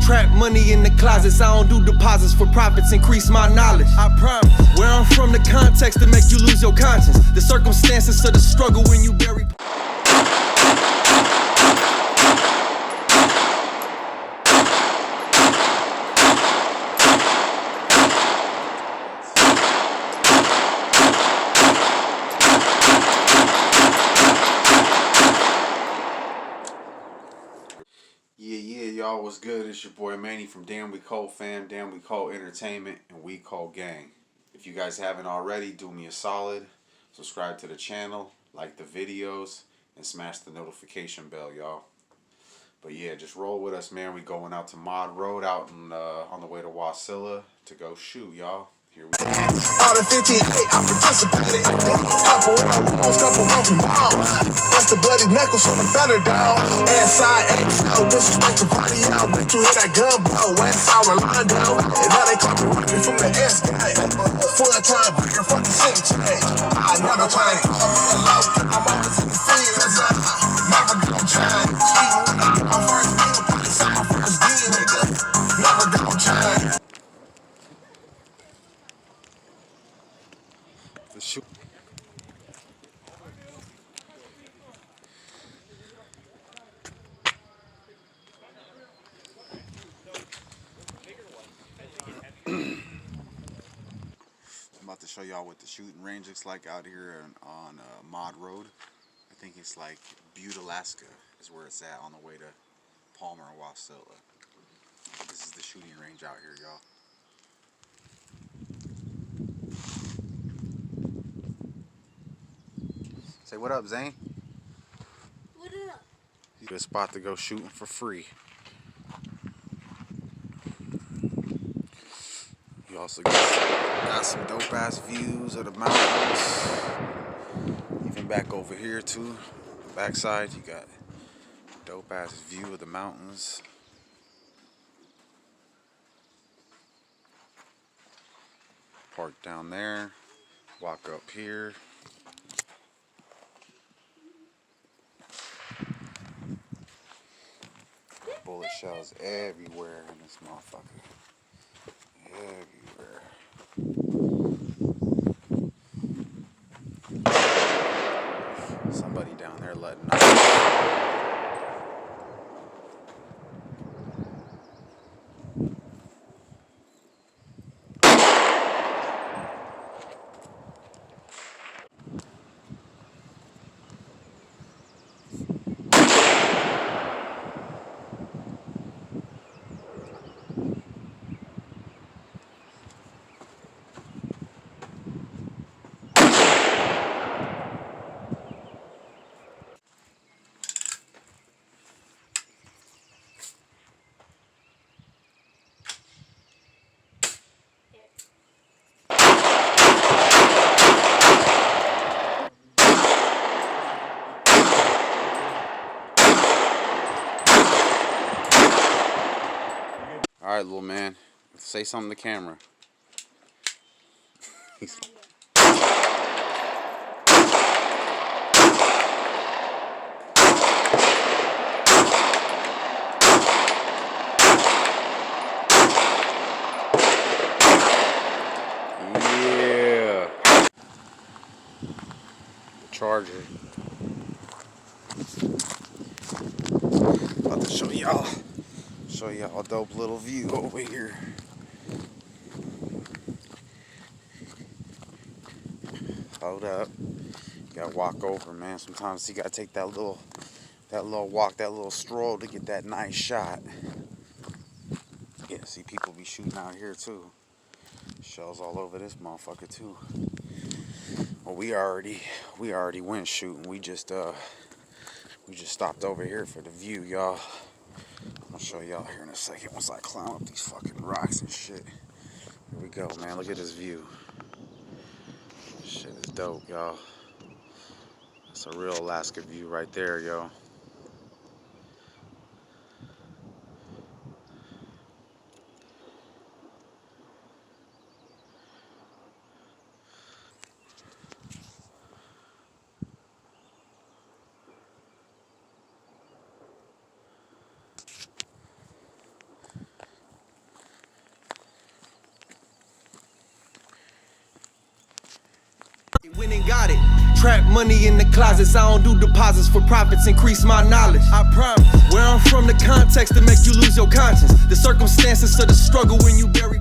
Trap money in the closets. I don't do deposits for profits. Increase my knowledge. I promise. Where I'm from, the context to make you lose your conscience. The circumstances of the struggle when you bury. Yeah, y'all, what's good? It's your boy Manny from Damn We Call Fam, Damn We Call Entertainment, and We Call Gang. If you guys haven't already, do me a solid. Subscribe to the channel, like the videos, and smash the notification bell, y'all. But yeah, just roll with us, man. We going out to Mod Road out in, on the way to Wasilla to go shoot, y'all. Here we go. All the 58, I participated. Couple broken bones. That's the bloody knuckles on the better down. Inside, XO, disrespect the party out. Bitch, you hear that gun blow. West side Orlando. And now they call me working from the S guy. Full time, bigger fucking city change. I never try to call me a low. I'm always in the field. Never gonna change. Even when I get my first meal, probably set my first deal, nigga. Never gonna change. The shoot. I'm about to show y'all what the shooting range looks like out here on Mod Road. I think it's like Butte, Alaska is where it's at on the way to Palmer and Wasilla. This is the shooting range out here, y'all. Say what up, Zane? What up? Good spot to go shooting for free. You also got some dope ass views of the mountains. Even back over here too, backside you got dope ass view of the mountains. Park down there, walk up here. Bullet shells everywhere in this motherfucker. Everywhere. Somebody down there letting off. Alright, little man, say something to the camera. Yeah. The Charger. About to show y'all a dope little view over here. Hold up. You gotta walk over, man. Sometimes you gotta take that little walk, that little stroll to get that nice shot. Yeah, see people be shooting out here too. Shells all over this motherfucker too. Well, we already went shooting. We just stopped over here for the view, y'all. I'll show y'all here in a second once I climb up these fucking rocks and shit. Here we go, man. Look at this view. Shit is dope, y'all. That's a real Alaska view right there, yo. Got it. Trap money in the closets. I don't do deposits for profits. Increase my knowledge. I promise. Where I'm from, the context to make you lose your conscience. The circumstances of the struggle when you bury